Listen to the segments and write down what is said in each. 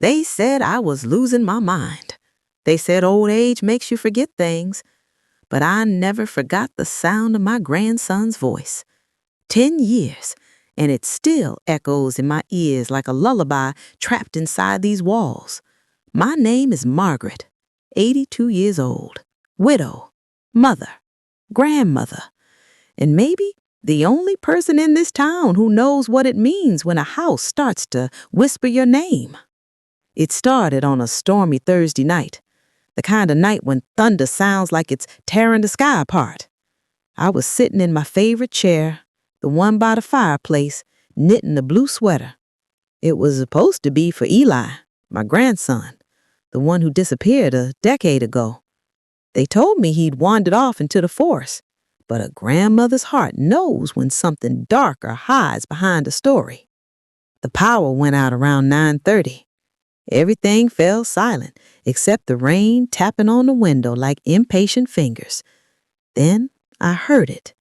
They said I was losing my mind. They said old age makes you forget things, but I never forgot the sound of my grandson's voice. 10 years, and it still echoes in my ears like a lullaby trapped inside these walls. My name is Margaret, 82 years old, widow, mother, grandmother, and maybe the only person in this town who knows what it means when a house starts to whisper your name. It started on a stormy Thursday night, the kind of night when thunder sounds like it's tearing the sky apart. I was sitting in my favorite chair, the one by the fireplace, knitting a blue sweater. It was supposed to be for Eli, my grandson, the one who disappeared a decade ago. They told me he'd wandered off into the forest, but a grandmother's heart knows when something darker hides behind a story. The power went out around 9:30. Everything fell silent except the rain tapping on the window like impatient fingers. Then I heard it,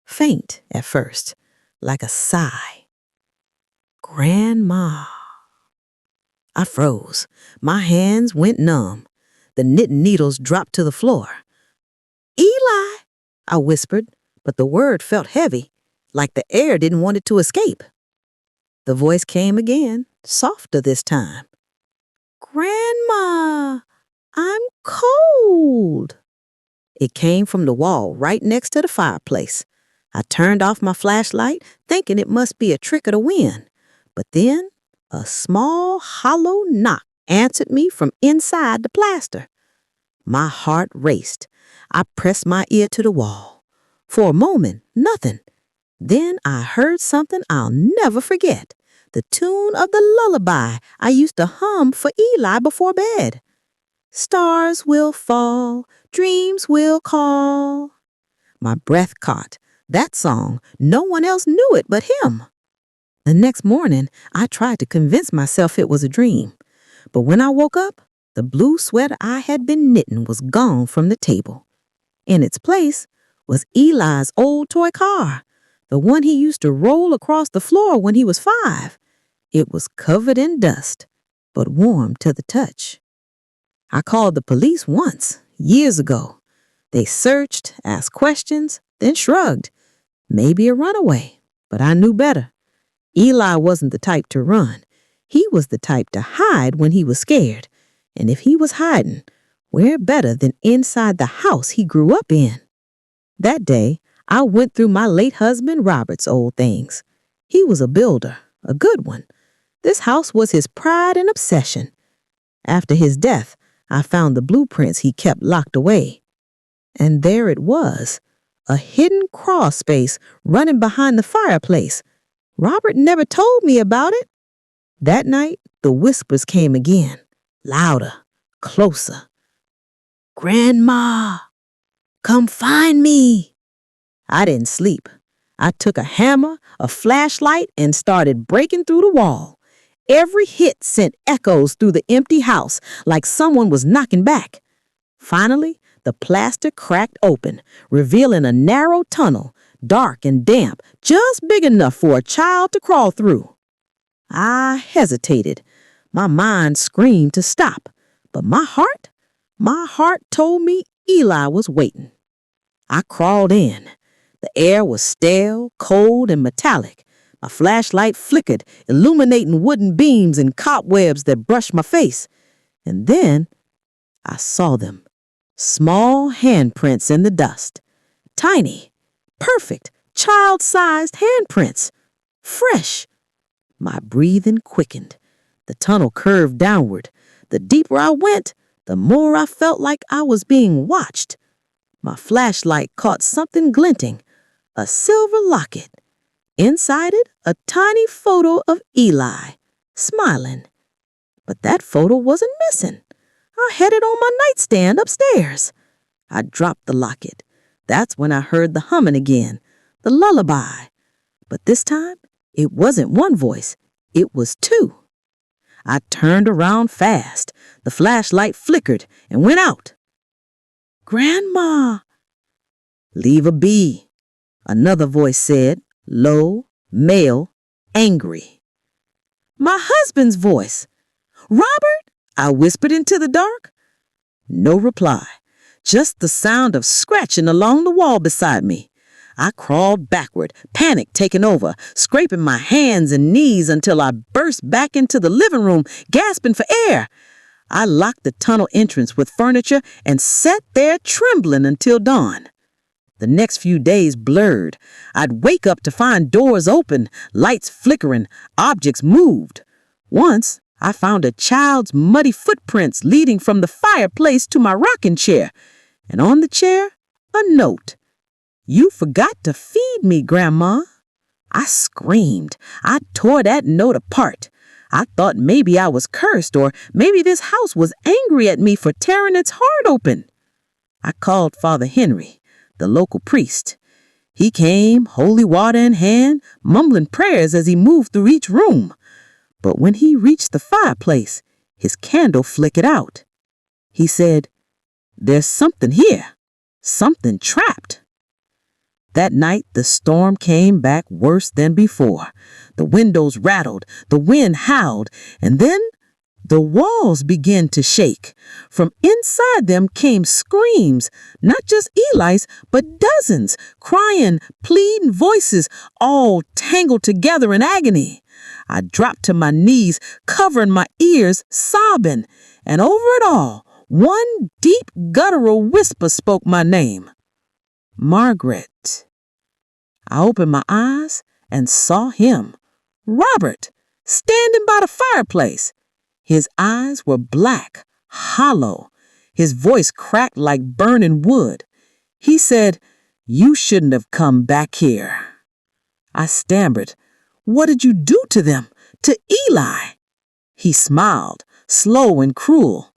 faint at first, like a sigh. Grandma. I froze. My hands went numb. The knitting needles dropped to the floor. Eli, I whispered, but the word felt heavy, like the air didn't want it to escape. The voice came again, softer this time. Grandma, I'm cold. It came from the wall right next to the fireplace. I turned off my flashlight, thinking it must be a trick of the wind. But then a small, hollow knock answered me from inside the plaster. My heart raced. I pressed my ear to the wall. For a moment, nothing. Then I heard something I'll never forget. The tune of the lullaby I used to hum for Eli before bed. Stars will fall, dreams will call. My breath caught. That song, no one else knew it but him. The next morning, I tried to convince myself it was a dream. But when I woke up, the blue sweater I had been knitting was gone from the table. In its place was Eli's old toy car, the one he used to roll across the floor when he was 5. It was covered in dust, but warm to the touch. I called the police once, years ago. They searched, asked questions, then shrugged. Maybe a runaway, but I knew better. Eli wasn't the type to run. He was the type to hide when he was scared. And if he was hiding, where better than inside the house he grew up in? That day, I went through my late husband Robert's old things. He was a builder, a good one. This house was his pride and obsession. After his death, I found the blueprints he kept locked away. And there it was, a hidden crawl space running behind the fireplace. Robert never told me about it. That night, the whispers came again, louder, closer. Grandma, come find me. I didn't sleep. I took a hammer, a flashlight, and started breaking through the wall. Every hit sent echoes through the empty house like someone was knocking back. Finally, the plaster cracked open, revealing a narrow tunnel, dark and damp, just big enough for a child to crawl through. I hesitated. My mind screamed to stop, but my heart told me Eli was waiting. I crawled in. The air was stale, cold, and metallic. My flashlight flickered, illuminating wooden beams and cobwebs that brushed my face. And then I saw them. Small handprints in the dust. Tiny, perfect, child-sized handprints. Fresh. My breathing quickened. The tunnel curved downward. The deeper I went, the more I felt like I was being watched. My flashlight caught something glinting. A silver locket. Inside it, a tiny photo of Eli, smiling. But that photo wasn't missing. I had it on my nightstand upstairs. I dropped the locket. That's when I heard the humming again, the lullaby. But this time, it wasn't one voice, it was 2. I turned around fast. The flashlight flickered and went out. Grandma! Leave her be, another voice said, low, male, angry. My husband's voice. Robert? I whispered into the dark. No reply, just the sound of scratching along the wall beside me. I crawled backward, panic taking over, scraping my hands and knees until I burst back into the living room, gasping for air. I locked the tunnel entrance with furniture and sat there trembling until dawn. The next few days blurred. I'd wake up to find doors open, lights flickering, objects moved. Once, I found a child's muddy footprints leading from the fireplace to my rocking chair, and on the chair, a note. "You forgot to feed me, Grandma." I screamed. I tore that note apart. I thought maybe I was cursed, or maybe this house was angry at me for tearing its heart open. I called Father Henry, the local priest. He came, holy water in hand, mumbling prayers as he moved through each room. But when he reached the fireplace, his candle flickered out. He said, "There's something here, something trapped." That night, the storm came back worse than before. The windows rattled, the wind howled, and then the walls began to shake. From inside them came screams, not just Eli's, but dozens, crying, pleading voices, all tangled together in agony. I dropped to my knees, covering my ears, sobbing, and over it all, one deep guttural whisper spoke my name. "Margaret." I opened my eyes and saw him, Robert, standing by the fireplace. His eyes were black, hollow. His voice cracked like burning wood. He said, "You shouldn't have come back here." I stammered, "What did you do to them? To Eli?" He smiled, slow and cruel.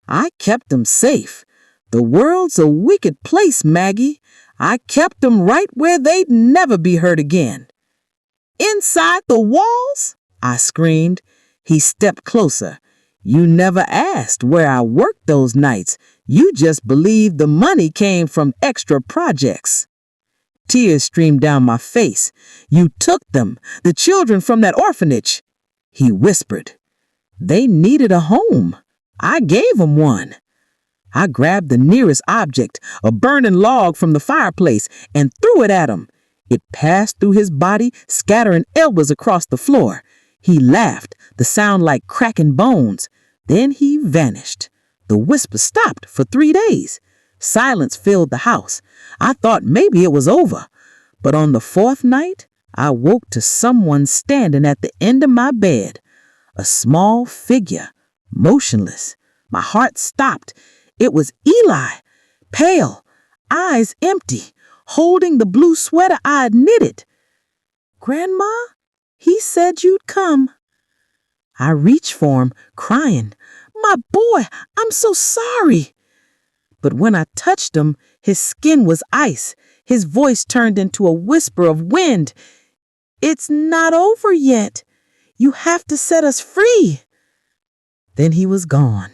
"I kept them safe. The world's a wicked place, Maggie. I kept them right where they'd never be hurt again." "Inside the walls?" I screamed. He stepped closer. "You never asked where I worked those nights. You just believed the money came from extra projects." Tears streamed down my face. "You took them, the children from that orphanage." He whispered. "They needed a home. I gave them one." I grabbed the nearest object, a burning log from the fireplace, and threw it at him. It passed through his body, scattering elbows across the floor. He laughed, the sound like cracking bones. Then he vanished. The whisper stopped for 3 days. Silence filled the house. I thought maybe it was over. But on the 4th night, I woke to someone standing at the end of my bed. A small figure, motionless. My heart stopped. It was Eli, pale, eyes empty, holding the blue sweater I had knitted. "Grandma, he said you'd come." I reached for him, crying, "My boy, I'm so sorry." But when I touched him, his skin was ice. His voice turned into a whisper of wind. "It's not over yet. You have to set us free." Then he was gone.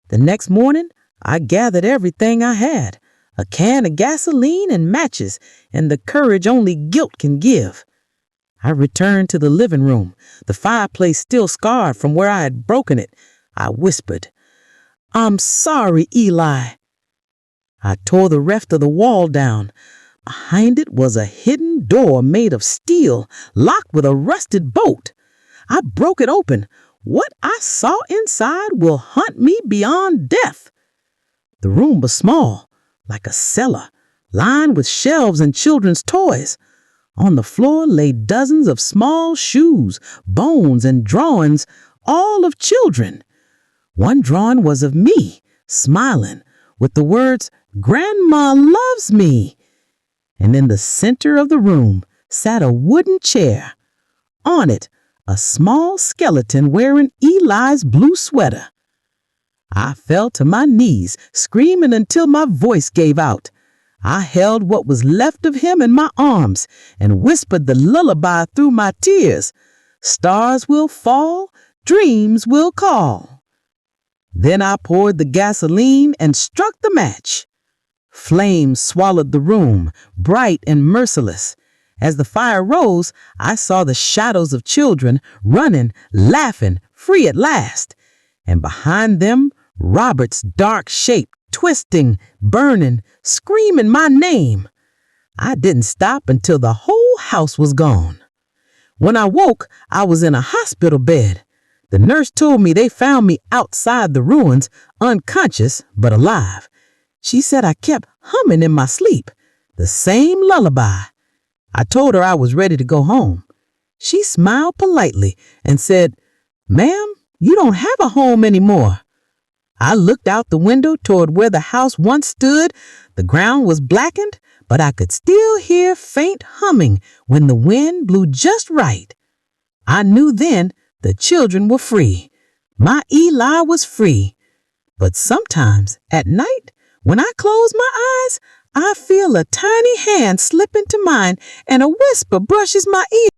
The next morning, I gathered everything I had, a can of gasoline and matches, and the courage only guilt can give. I returned to the living room, the fireplace still scarred from where I had broken it. I whispered, "I'm sorry, Eli." I tore the rest of the wall down. Behind it was a hidden door made of steel, locked with a rusted bolt. I broke it open. What I saw inside will haunt me beyond death. The room was small, like a cellar, lined with shelves and children's toys. On the floor lay dozens of small shoes, bones, and drawings, all of children. One drawing was of me, smiling, with the words, "Grandma loves me." And in the center of the room sat a wooden chair. On it, a small skeleton wearing Eli's blue sweater. I fell to my knees, screaming until my voice gave out. I held what was left of him in my arms and whispered the lullaby through my tears. "Stars will fall, dreams will call." Then I poured the gasoline and struck the match. Flames swallowed the room, bright and merciless. As the fire rose, I saw the shadows of children running, laughing, free at last. and behind them, Robert's dark shape, twisting, burning, screaming my name. I didn't stop until the whole house was gone. When I woke, I was in a hospital bed. The nurse told me they found me outside the ruins, unconscious but alive. She said I kept humming in my sleep, the same lullaby. I told her I was ready to go home. She smiled politely and said, "Ma'am, you don't have a home anymore." I looked out the window toward where the house once stood. The ground was blackened, but I could still hear faint humming when the wind blew just right. I knew then the children were free. My Eli was free. But sometimes at night, when I close my eyes, I feel a tiny hand slip into mine and a whisper brushes my ear.